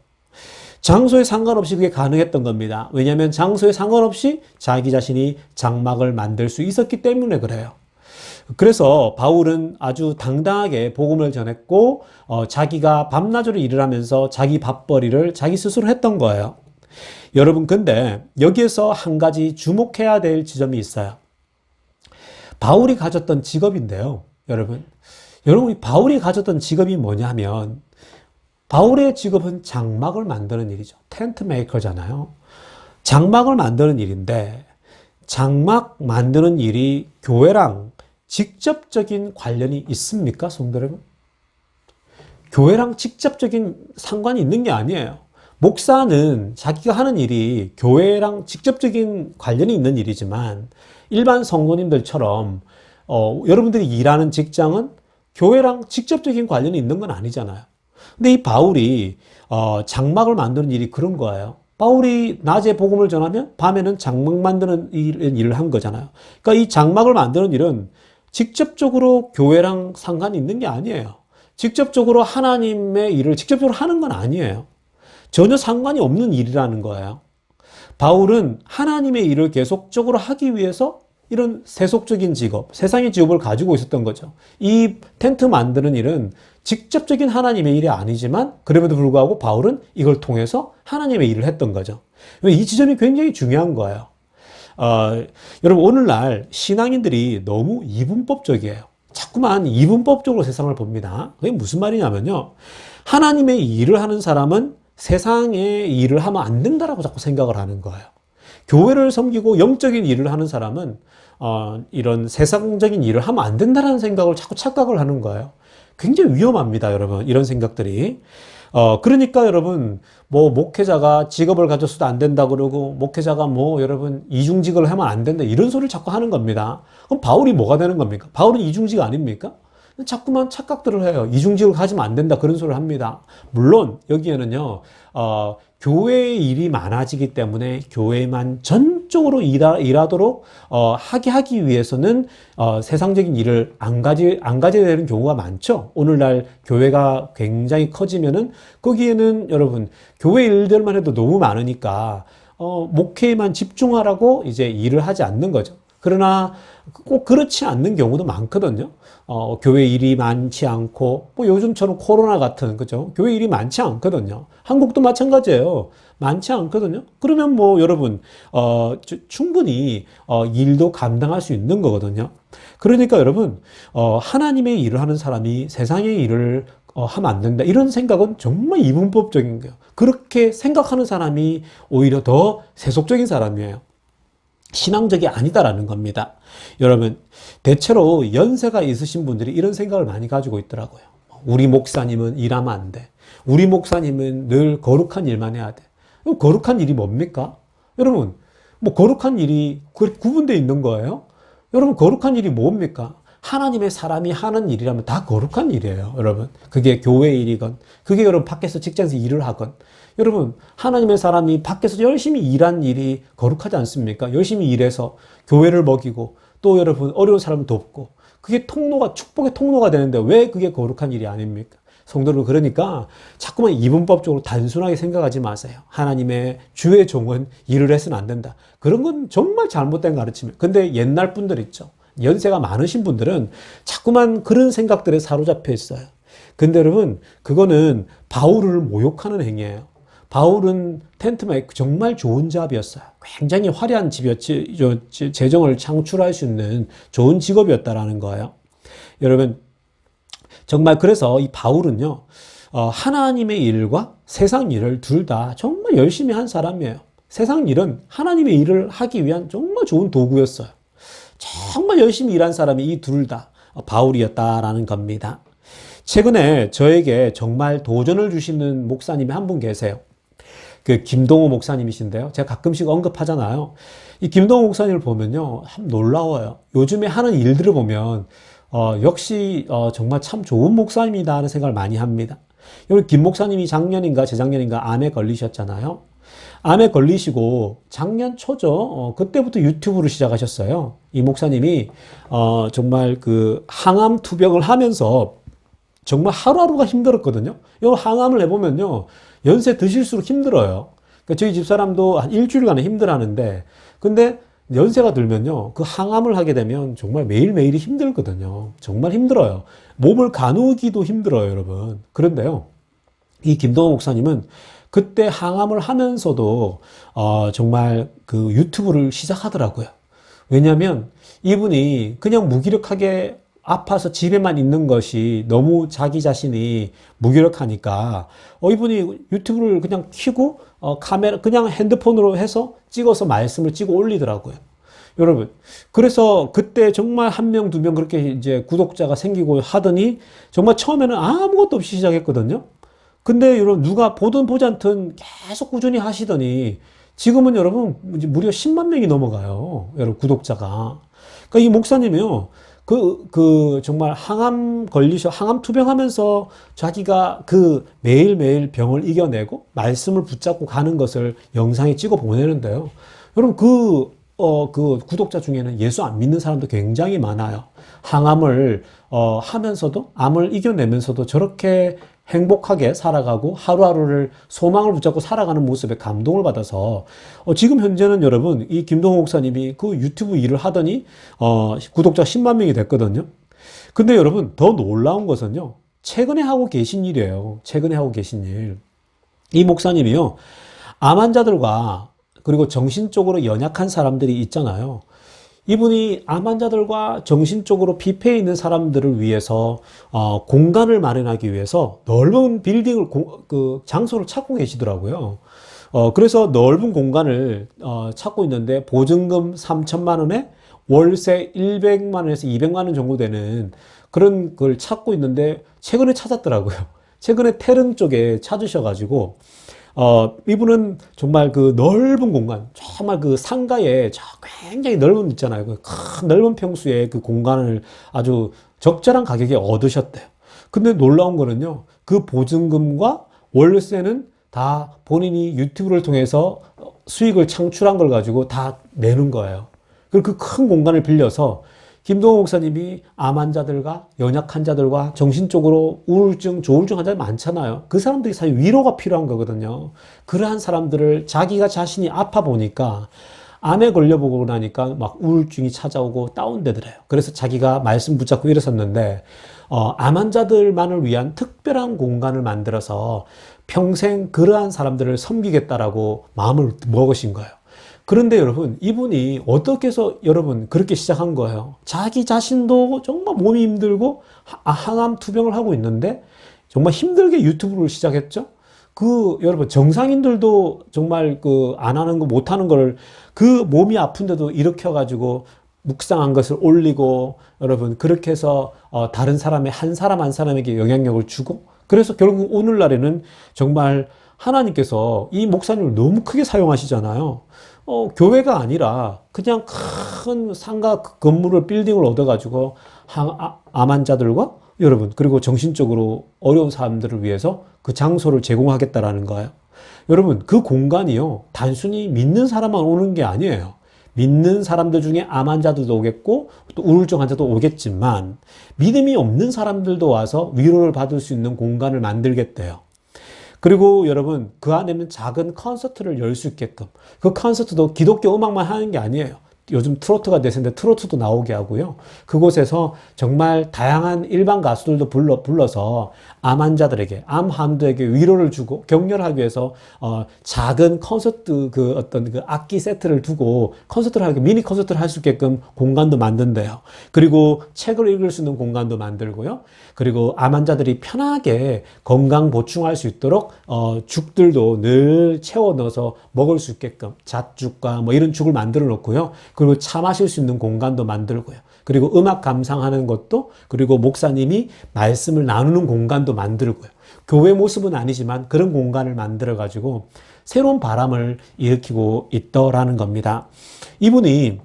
[SPEAKER 1] 장소에 상관없이 그게 가능했던 겁니다. 왜냐하면 장소에 상관없이 자기 자신이 장막을 만들 수 있었기 때문에 그래요. 그래서 바울은 아주 당당하게 복음을 전했고 자기가 밤낮으로 일을 하면서 자기 밥벌이를 자기 스스로 했던 거예요. 여러분, 근데 여기에서 한 가지 주목해야 될 지점이 있어요. 바울이 가졌던 직업인데요. 여러분, 바울이 가졌던 직업이 뭐냐 하면, 바울의 직업은 장막을 만드는 일이죠. 텐트 메이커잖아요. 장막을 만드는 일인데, 장막 만드는 일이 교회랑 직접적인 관련이 있습니까, 성도 여러분? 교회랑 직접적인 상관이 있는 게 아니에요. 목사는 자기가 하는 일이 교회랑 직접적인 관련이 있는 일이지만, 일반 성도님들처럼 여러분들이 일하는 직장은 교회랑 직접적인 관련이 있는 건 아니잖아요. 근데 이 바울이 장막을 만드는 일이 그런 거예요. 바울이 낮에 복음을 전하면 밤에는 장막 만드는 일을 한 거잖아요. 그러니까 이 장막을 만드는 일은 직접적으로 교회랑 상관이 있는 게 아니에요. 직접적으로 하나님의 일을 직접적으로 하는 건 아니에요. 전혀 상관이 없는 일이라는 거예요. 바울은 하나님의 일을 계속적으로 하기 위해서 이런 세속적인 직업, 세상의 직업을 가지고 있었던 거죠. 이 텐트 만드는 일은 직접적인 하나님의 일이 아니지만 그럼에도 불구하고 바울은 이걸 통해서 하나님의 일을 했던 거죠. 이 지점이 굉장히 중요한 거예요. 여러분, 오늘날 신앙인들이 너무 이분법적이에요. 자꾸만 이분법적으로 세상을 봅니다. 그게 무슨 말이냐면요, 하나님의 일을 하는 사람은 세상의 일을 하면 안 된다라고 자꾸 생각을 하는 거예요. 교회를 섬기고 영적인 일을 하는 사람은 이런 세상적인 일을 하면 안 된다라는 생각을 자꾸 착각을 하는 거예요. 굉장히 위험합니다, 여러분. 이런 생각들이. 그러니까 여러분, 목회자가 직업을 가졌어도 안 된다 그러고, 목회자가 여러분, 이중직을 하면 안 된다, 이런 소리를 자꾸 하는 겁니다. 그럼 바울이 뭐가 되는 겁니까? 바울은 이중직 아닙니까? 자꾸만 착각들을 해요. 이중직을 가지면 안 된다, 그런 소리를 합니다. 물론 여기에는요, 교회의 일이 많아지기 때문에 교회만 전적으로 일하도록 하기 위해서는 세상적인 일을 안 가져야 되는 경우가 많죠. 오늘날 교회가 굉장히 커지면은 거기에는 여러분, 교회 일들만 해도 너무 많으니까 목회에만 집중하라고 이제 일을 하지 않는 거죠. 그러나 꼭 그렇지 않는 경우도 많거든요. 교회 일이 많지 않고, 요즘처럼 코로나 같은, 그죠? 교회 일이 많지 않거든요. 한국도 마찬가지예요. 많지 않거든요. 그러면 여러분, 충분히, 일도 감당할 수 있는 거거든요. 그러니까 여러분, 하나님의 일을 하는 사람이 세상의 일을 하면 안 된다, 이런 생각은 정말 이분법적인 거예요. 그렇게 생각하는 사람이 오히려 더 세속적인 사람이에요. 신앙적이 아니다라는 겁니다. 여러분, 대체로 연세가 있으신 분들이 이런 생각을 많이 가지고 있더라고요. 우리 목사님은 일하면 안 돼. 우리 목사님은 늘 거룩한 일만 해야 돼. 거룩한 일이 뭡니까? 여러분, 뭐 거룩한 일이 구분되어 있는 거예요? 여러분, 거룩한 일이 뭡니까? 하나님의 사람이 하는 일이라면 다 거룩한 일이에요, 여러분. 그게 교회 일이건, 그게 여러분 밖에서 직장에서 일을 하건, 여러분, 하나님의 사람이 밖에서 열심히 일한 일이 거룩하지 않습니까? 열심히 일해서 교회를 먹이고, 또 여러분, 어려운 사람을 돕고, 그게 통로가, 축복의 통로가 되는데 왜 그게 거룩한 일이 아닙니까? 성도를 그러니까 자꾸만 이분법적으로 단순하게 생각하지 마세요. 하나님의 주의 종은 일을 해서는 안 된다. 그런 건 정말 잘못된 가르침이에요. 근데 옛날 분들 있죠. 연세가 많으신 분들은 자꾸만 그런 생각들에 사로잡혀 있어요. 근데 여러분, 그거는 바울을 모욕하는 행위예요. 바울은 텐트마이크 정말 좋은 잡이었어요. 굉장히 화려한 집이었지, 재정을 창출할 수 있는 좋은 직업이었다라는 거예요. 여러분, 정말 그래서 이 바울은요, 하나님의 일과 세상 일을 둘 다 정말 열심히 한 사람이에요. 세상 일은 하나님의 일을 하기 위한 정말 좋은 도구였어요. 정말 열심히 일한 사람이 이 둘 다 바울이었다라는 겁니다. 최근에 저에게 정말 도전을 주시는 목사님이 한 분 계세요. 그 김동호 목사님이신데요. 제가 가끔씩 언급하잖아요. 이 김동호 목사님을 보면요, 참 놀라워요. 요즘에 하는 일들을 보면 역시 정말 참 좋은 목사님이다 하는 생각을 많이 합니다. 여기 김 목사님이 작년인가 재작년인가 암에 걸리셨잖아요. 암에 걸리시고 작년 초죠. 그때부터 유튜브를 시작하셨어요. 이 목사님이 정말 그 항암 투병을 하면서 정말 하루하루가 힘들었거든요. 이 항암을 해보면요, 연세 드실수록 힘들어요. 그러니까 저희 집사람도 한 일주일간은 힘들어하는데, 근데 연세가 들면요, 그 항암을 하게 되면 정말 매일매일이 힘들거든요. 정말 힘들어요. 몸을 가누기도 힘들어요, 여러분. 그런데요, 이 김동호 목사님은 그때 항암을 하면서도 정말 그 유튜브를 시작하더라고요. 왜냐하면 이분이 그냥 무기력하게 아파서 집에만 있는 것이 너무 자기 자신이 무기력하니까 이분이 유튜브를 그냥 켜고 카메라 그냥 핸드폰으로 해서 찍어서 말씀을 찍어 올리더라고요. 여러분, 그래서 그때 정말 한 명, 두 명 그렇게 이제 구독자가 생기고 하더니 정말 처음에는 아무것도 없이 시작했거든요. 근데 여러분, 누가 보든 보지 않든 계속 꾸준히 하시더니 지금은 여러분 이제 무려 10만 명이 넘어가요. 여러분, 구독자가. 그러니까 이 목사님이요, 정말 항암 투병하면서 자기가 그 매일매일 병을 이겨내고 말씀을 붙잡고 가는 것을 영상에 찍어 보내는데요. 여러분, 그 구독자 중에는 예수 안 믿는 사람도 굉장히 많아요. 항암을 하면서도, 암을 이겨내면서도 저렇게 행복하게 살아가고 하루하루를 소망을 붙잡고 살아가는 모습에 감동을 받아서 지금 현재는 여러분, 이 김동호 목사님이 그 유튜브 일을 하더니 구독자 10만 명이 됐거든요. 근데 여러분, 더 놀라운 것은요, 최근에 하고 계신 일이에요. 최근에 하고 계신 일. 이 목사님이요, 암 환자들과 그리고 정신적으로 연약한 사람들이 있잖아요. 이분이 암 환자들과 정신적으로 피폐해 있는 사람들을 위해서 공간을 마련하기 위해서 넓은 빌딩을 그 장소를 찾고 계시더라고요. 그래서 넓은 공간을 찾고 있는데 보증금 3천만 원에 월세 100만 원에서 200만 원 정도 되는 그런 걸 찾고 있는데 최근에 찾았더라고요. 최근에 태릉 쪽에 찾으셔가지고 이분은 정말 그 넓은 공간, 정말 그 상가에 굉장히 넓은 있잖아요. 그 큰 넓은 평수의 그 공간을 아주 적절한 가격에 얻으셨대요. 근데 놀라운 거는요, 그 보증금과 월세는 다 본인이 유튜브를 통해서 수익을 창출한 걸 가지고 다 내는 거예요. 그리고 그 큰 공간을 빌려서 김동호 목사님이 암 환자들과 연약 환자들과 정신적으로 우울증, 조울증 환자들 많잖아요. 그 사람들이 사실 위로가 필요한 거거든요. 그러한 사람들을 자기가 자신이 아파 보니까 암에 걸려보고 나니까 막 우울증이 찾아오고 다운되더래요. 그래서 자기가 말씀 붙잡고 일어섰는데 암 환자들만을 위한 특별한 공간을 만들어서 평생 그러한 사람들을 섬기겠다라고 마음을 먹으신 거예요. 그런데 여러분, 이분이 어떻게 해서 여러분 그렇게 시작한 거예요? 자기 자신도 정말 몸이 힘들고 항암 투병을 하고 있는데 정말 힘들게 유튜브를 시작했죠? 여러분, 정상인들도 정말 안 하는 거, 못 하는 거를 그 몸이 아픈데도 일으켜가지고 묵상한 것을 올리고, 여러분, 그렇게 해서 다른 한 사람 한 사람에게 영향력을 주고, 그래서 결국 오늘날에는 정말 하나님께서 이 목사님을 너무 크게 사용하시잖아요. 교회가 아니라 그냥 큰 상가 건물을 빌딩을 얻어가지고 암 환자들과 여러분 그리고 정신적으로 어려운 사람들을 위해서 그 장소를 제공하겠다라는 거예요. 여러분 그 공간이요 단순히 믿는 사람만 오는 게 아니에요. 믿는 사람들 중에 암 환자들도 오겠고 또 우울증 환자도 오겠지만 믿음이 없는 사람들도 와서 위로를 받을 수 있는 공간을 만들겠대요. 그리고 여러분 그 안에는 작은 콘서트를 열 수 있게끔 그 콘서트도 기독교 음악만 하는 게 아니에요. 요즘 트로트가 대세인데 트로트도 나오게 하고요. 그곳에서 정말 다양한 일반 가수들도 불러서 암 환자들에게, 암 환자들에게 위로를 주고 격려를 하기 위해서 작은 콘서트 그 어떤 그 악기 세트를 두고 콘서트를 하게 미니 콘서트를 할 수 있게끔 공간도 만든대요. 그리고 책을 읽을 수 있는 공간도 만들고요. 그리고 암 환자들이 편하게 건강 보충할 수 있도록 죽들도 늘 채워 넣어서 먹을 수 있게끔 잣죽과 뭐 이런 죽을 만들어 놓고요. 그리고 차 마실 수 있는 공간도 만들고요. 그리고 음악 감상하는 것도 그리고 목사님이 말씀을 나누는 공간도 만들고요. 교회 모습은 아니지만 그런 공간을 만들어 가지고 새로운 바람을 일으키고 있더라는 겁니다. 이분이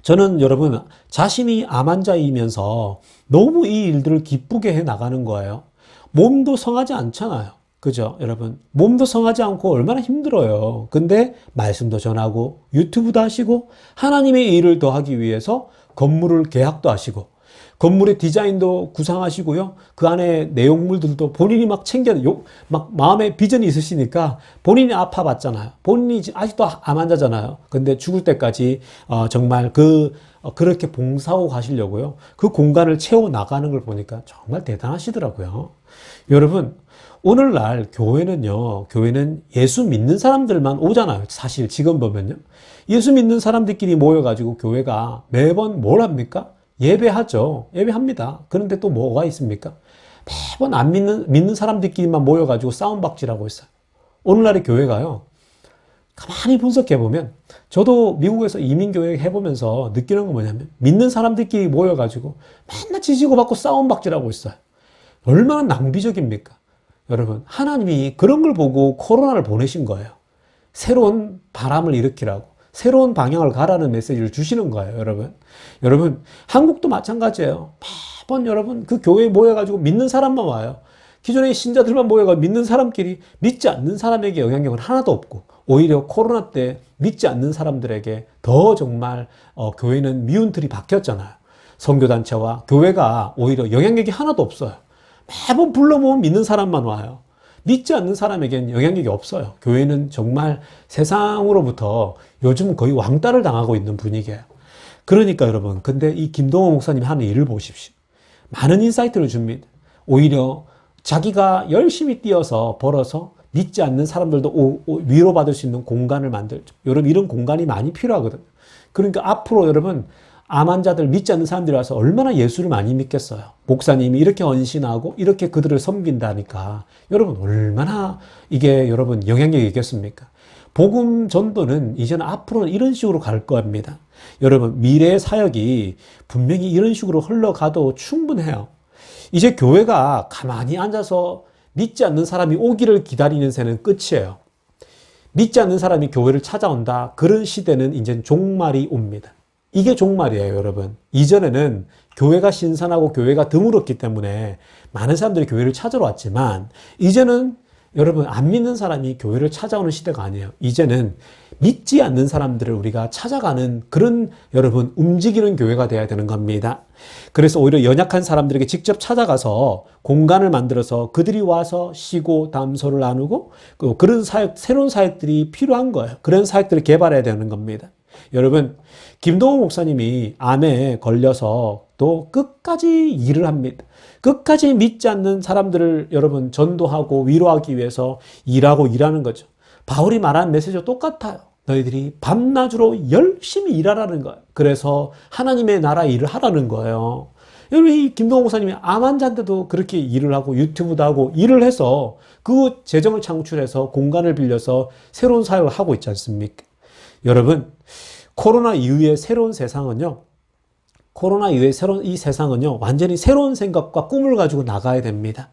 [SPEAKER 1] 저는 여러분 자신이 암 환자이면서 너무 이 일들을 기쁘게 해 나가는 거예요. 몸도 성하지 않잖아요. 그죠? 여러분 몸도 성하지 않고 얼마나 힘들어요. 근데 말씀도 전하고 유튜브도 하시고 하나님의 일을 더하기 위해서 건물을 계약도 하시고 건물의 디자인도 구상하시고요. 그 안에 내용물들도 본인이 막 챙겨 막 마음에 비전이 있으시니까 본인이 아파봤잖아요. 본인이 아직도 암 환자잖아요. 근데 죽을 때까지 정말 그렇게 봉사하고 가시려고요. 그 공간을 채워 나가는 걸 보니까 정말 대단하시더라고요. 여러분 오늘날 교회는 예수 믿는 사람들만 오잖아요. 사실 지금 보면요. 예수 믿는 사람들끼리 모여가지고 교회가 매번 뭘 합니까? 예배하죠. 예배합니다. 그런데 또 뭐가 있습니까? 매번 안 믿는 사람들끼리만 모여가지고 싸움박질하고 있어요. 오늘날의 교회가요. 가만히 분석해보면 저도 미국에서 이민교회 해보면서 느끼는 건 뭐냐면 믿는 사람들끼리 모여가지고 맨날 지지고 받고 싸움박질하고 있어요. 얼마나 낭비적입니까? 여러분 하나님이 그런 걸 보고 코로나를 보내신 거예요. 새로운 바람을 일으키라고 새로운 방향을 가라는 메시지를 주시는 거예요. 여러분 한국도 마찬가지예요. 매번 여러분 그 교회에 모여가지고 믿는 사람만 와요. 기존의 신자들만 모여가지고 믿는 사람끼리 믿지 않는 사람에게 영향력은 하나도 없고 오히려 코로나 때 믿지 않는 사람들에게 더 정말 교회는 미운 틀이 박혔잖아요. 선교단체와 교회가 오히려 영향력이 하나도 없어요. 매번 불러모으면 믿는 사람만 와요. 믿지 않는 사람에겐 영향력이 없어요. 교회는 정말 세상으로부터 요즘 거의 왕따를 당하고 있는 분위기예요. 그러니까 여러분, 근데 이 김동호 목사님이 하는 일을 보십시오. 많은 인사이트를 줍니다. 오히려 자기가 열심히 뛰어서 벌어서 믿지 않는 사람들도 위로받을 수 있는 공간을 만들죠. 여러분 이런 공간이 많이 필요하거든요. 그러니까 앞으로 여러분 암 환자들 믿지 않는 사람들이 와서 얼마나 예수를 많이 믿겠어요. 목사님이 이렇게 헌신하고 이렇게 그들을 섬긴다니까 여러분 얼마나 이게 여러분 영향력이 있겠습니까? 복음 전도는 이제는 앞으로는 이런 식으로 갈 겁니다. 여러분 미래의 사역이 분명히 이런 식으로 흘러가도 충분해요. 이제 교회가 가만히 앉아서 믿지 않는 사람이 오기를 기다리는 새는 끝이에요. 믿지 않는 사람이 교회를 찾아온다. 그런 시대는 이제 종말이 옵니다. 이게 종말이에요, 여러분. 이전에는 교회가 신선하고 교회가 드물었기 때문에 많은 사람들이 교회를 찾으러 왔지만 이제는 여러분 안 믿는 사람이 교회를 찾아오는 시대가 아니에요. 이제는 믿지 않는 사람들을 우리가 찾아가는 그런 여러분 움직이는 교회가 돼야 되는 겁니다. 그래서 오히려 연약한 사람들에게 직접 찾아가서 공간을 만들어서 그들이 와서 쉬고 담소를 나누고 그런 사역, 새로운 사역들이 필요한 거예요. 그런 사역들을 개발해야 되는 겁니다. 여러분 김동호 목사님이 암에 걸려서 또 끝까지 일을 합니다. 끝까지 믿지 않는 사람들을 여러분 전도하고 위로하기 위해서 일하는 거죠. 바울이 말한 메시지와 똑같아요. 너희들이 밤낮으로 열심히 일하라는 거예요. 그래서 하나님의 나라 일을 하라는 거예요. 여러분 이 김동호 목사님이 암 환자인데도 그렇게 일을 하고 유튜브도 하고 일을 해서 그 재정을 창출해서 공간을 빌려서 새로운 사역을 하고 있지 않습니까? 여러분 코로나 이후의 새로운 세상은요. 이 세상은요. 완전히 새로운 생각과 꿈을 가지고 나가야 됩니다.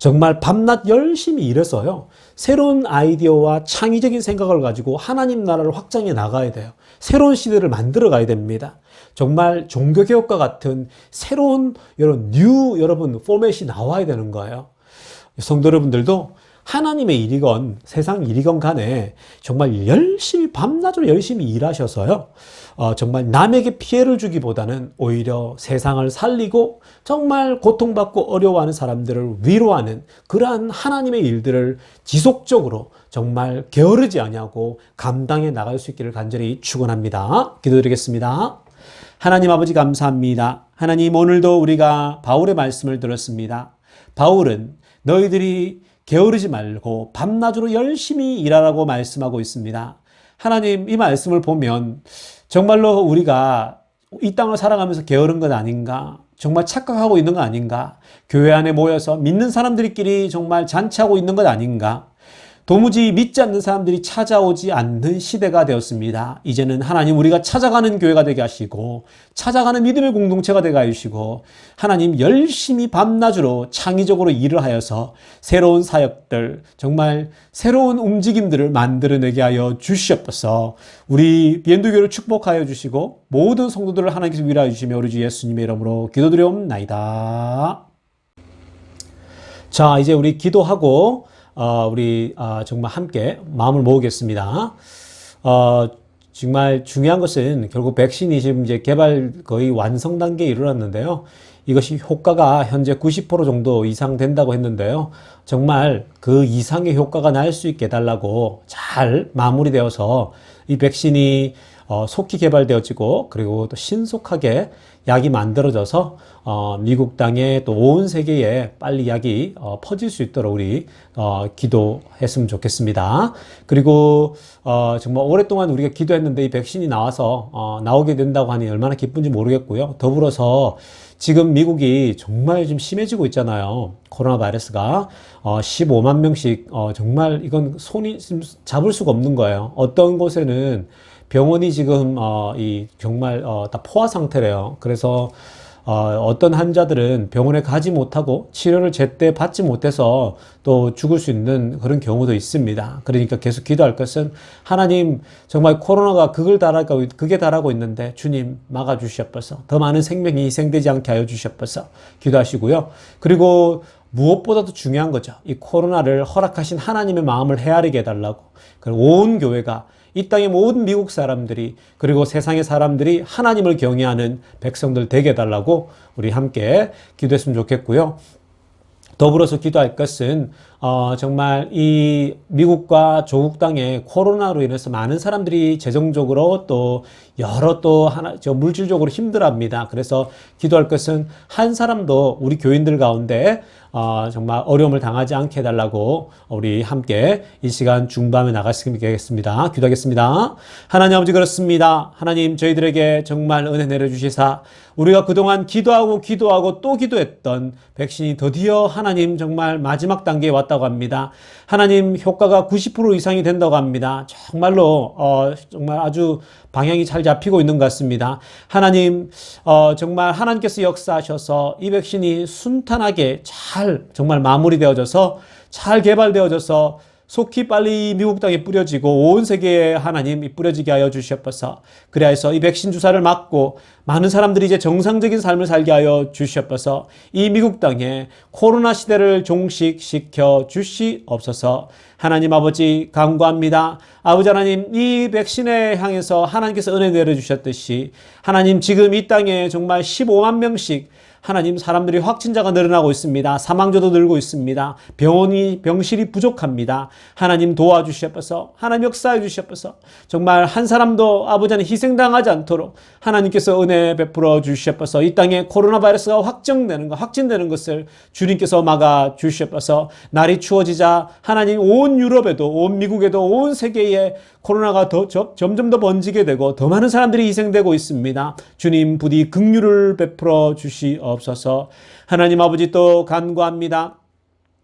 [SPEAKER 1] 정말 밤낮 열심히 일해서요. 새로운 아이디어와 창의적인 생각을 가지고 하나님 나라를 확장해 나가야 돼요. 새로운 시대를 만들어 가야 됩니다. 정말 종교개혁과 같은 새로운 여러분 포맷이 나와야 되는 거예요. 성도 여러분들도 하나님의 일이건 세상 일이건 간에 정말 열심히 밤낮으로 열심히 일하셔서요. 정말 남에게 피해를 주기보다는 오히려 세상을 살리고 정말 고통받고 어려워하는 사람들을 위로하는 그러한 하나님의 일들을 지속적으로 정말 게으르지 아니하고 감당해 나갈 수 있기를 간절히 축원합니다. 기도드리겠습니다. 하나님 아버지 감사합니다. 하나님 오늘도 우리가 바울의 말씀을 들었습니다. 바울은 너희들이 게으르지 말고 밤낮으로 열심히 일하라고 말씀하고 있습니다. 하나님 이 말씀을 보면 정말로 우리가 이 땅을 살아가면서 게으른 것 아닌가? 정말 착각하고 있는 것 아닌가? 교회 안에 모여서 믿는 사람들끼리 정말 잔치하고 있는 것 아닌가? 도무지 믿지 않는 사람들이 찾아오지 않는 시대가 되었습니다. 이제는 하나님 우리가 찾아가는 교회가 되게 하시고 찾아가는 믿음의 공동체가 되게 하시고 하나님 열심히 밤낮으로 창의적으로 일을 하여서 새로운 사역들 정말 새로운 움직임들을 만들어내게 하여 주시옵소서. 우리 비엔도교를 축복하여 주시고 모든 성도들을 하나님께서 위로하여 주시며 우리 주 예수님의 이름으로 기도드리옵나이다. 자, 이제 우리 기도하고 우리 정말 함께 마음을 모으겠습니다. 정말 중요한 것은 결국 백신이 지금 이제 개발 거의 완성 단계에 이르렀는데요. 이것이 효과가 현재 90% 정도 이상 된다고 했는데요. 정말 그 이상의 효과가 날 수 있게 해달라고 잘 마무리되어서 이 백신이 속히 개발되어지고 그리고 또 신속하게 약이 만들어져서 미국 땅에 또 온 세계에 빨리 약이 퍼질 수 있도록 우리 기도했으면 좋겠습니다. 그리고 정말 오랫동안 우리가 기도했는데 이 백신이 나와서 나오게 된다고 하니 얼마나 기쁜지 모르겠고요. 더불어서 지금 미국이 정말 좀 심해지고 있잖아요. 코로나 바이러스가 15만 명씩 정말 이건 손이 잡을 수가 없는 거예요. 어떤 곳에는 병원이 지금 정말 다 포화 상태래요. 그래서 어떤 환자들은 병원에 가지 못하고 치료를 제때 받지 못해서 또 죽을 수 있는 그런 경우도 있습니다. 그러니까 계속 기도할 것은 하나님 정말 코로나가 극에 달하고 있는데 주님 막아주시옵소서. 더 많은 생명이 희생되지 않게 하여 주시옵소서. 기도하시고요. 그리고 무엇보다도 중요한 거죠. 이 코로나를 허락하신 하나님의 마음을 헤아리게 해달라고. 온 교회가 이 땅의 모든 미국 사람들이 그리고 세상의 사람들이 하나님을 경외하는 백성들 되게 해달라고 우리 함께 기도했으면 좋겠고요. 더불어서 기도할 것은 정말 이 미국과 조국 땅에 코로나로 인해서 많은 사람들이 재정적으로 또 여러 물질적으로 힘들어합니다. 그래서 기도할 것은 한 사람도 우리 교인들 가운데 정말 어려움을 당하지 않게 해달라고 우리 함께 이 시간 중밤에 나가시면 되겠습니다. 기도하겠습니다. 하나님 아버지 그렇습니다. 하나님 저희들에게 정말 은혜 내려주시사 우리가 그동안 기도하고 또 기도했던 백신이 드디어 하나님 정말 마지막 단계에 왔다고 합니다. 하나님 효과가 90% 이상이 된다고 합니다. 정말로 정말 아주 방향이 잘 잡히고 있는 것 같습니다. 하나님 정말 하나님께서 역사하셔서 이 백신이 순탄하게 잘 정말 마무리되어져서 잘 개발되어져서 속히 빨리 미국 땅에 뿌려지고 온 세계에 하나님 뿌려지게 하여 주시옵소서. 그래서 이 백신 주사를 맞고 많은 사람들이 이제 정상적인 삶을 살게 하여 주시옵소서. 이 미국 땅에 코로나 시대를 종식시켜 주시옵소서. 하나님 아버지 간구합니다. 아버지 하나님 이 백신에 향해서 하나님께서 은혜 내려주셨듯이 하나님 지금 이 땅에 정말 15만 명씩 하나님 사람들이 확진자가 늘어나고 있습니다. 사망자도 늘고 있습니다. 병실이 부족합니다. 하나님 도와주시옵소서. 하나님 역사해 주시옵소서. 정말 한 사람도 아버지 하나님 희생당하지 않도록 하나님께서 은혜 베풀어 주시옵소서. 이 땅에 코로나 바이러스가 확진되는 것을 주님께서 막아 주시옵소서. 날이 추워지자 하나님 온 유럽에도 온 미국에도 온 세계에 코로나가 점점 더 번지게 되고 더 많은 사람들이 희생되고 있습니다. 주님 부디 긍휼을 베풀어 주시옵소서. 하나님 아버지 또 간구합니다.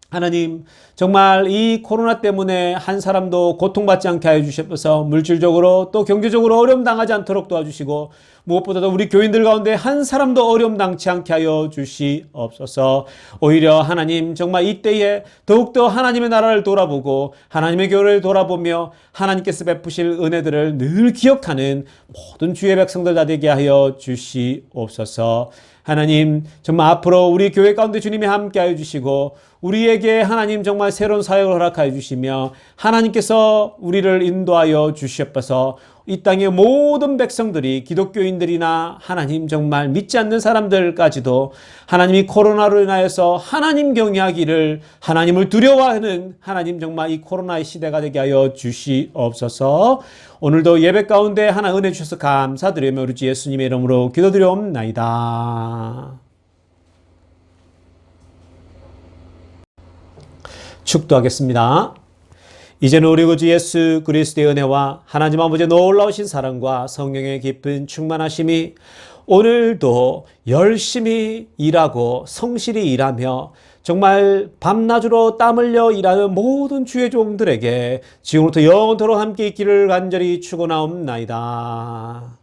[SPEAKER 1] 하나님 정말 이 코로나 때문에 한 사람도 고통받지 않게 하여 주시옵소서. 물질적으로 또 경제적으로 어려움 당하지 않도록 도와주시고 무엇보다도 우리 교인들 가운데 한 사람도 어려움 당치 않게 하여 주시옵소서. 오히려 하나님 정말 이때에 더욱더 하나님의 나라를 돌아보고 하나님의 교회를 돌아보며 하나님께서 베푸실 은혜들을 늘 기억하는 모든 주의 백성들 다 되게 하여 주시옵소서. 하나님 정말 앞으로 우리 교회 가운데 주님이 함께하여 주시고 우리에게 하나님 정말 새로운 사역을 허락하여 주시며 하나님께서 우리를 인도하여 주시옵소서. 이 땅의 모든 백성들이 기독교인들이나 하나님 정말 믿지 않는 사람들까지도 하나님이 코로나로 인하여서 하나님 경외하기를 하나님을 두려워하는 하나님 정말 이 코로나의 시대가 되게 하여 주시옵소서. 오늘도 예배 가운데 하나 은혜 주셔서 감사드리며 우리 주 예수님의 이름으로 기도드리옵나이다. 축도하겠습니다. 이제는 우리 구주 예수 그리스도의 은혜와 하나님 아버지의 놀라우신 사랑과 성령의 깊은 충만하심이 오늘도 열심히 일하고 성실히 일하며 정말 밤낮으로 땀 흘려 일하는 모든 주의 종들에게 지금부터 영원토록 함께 있기를 간절히 축원하옵나이다.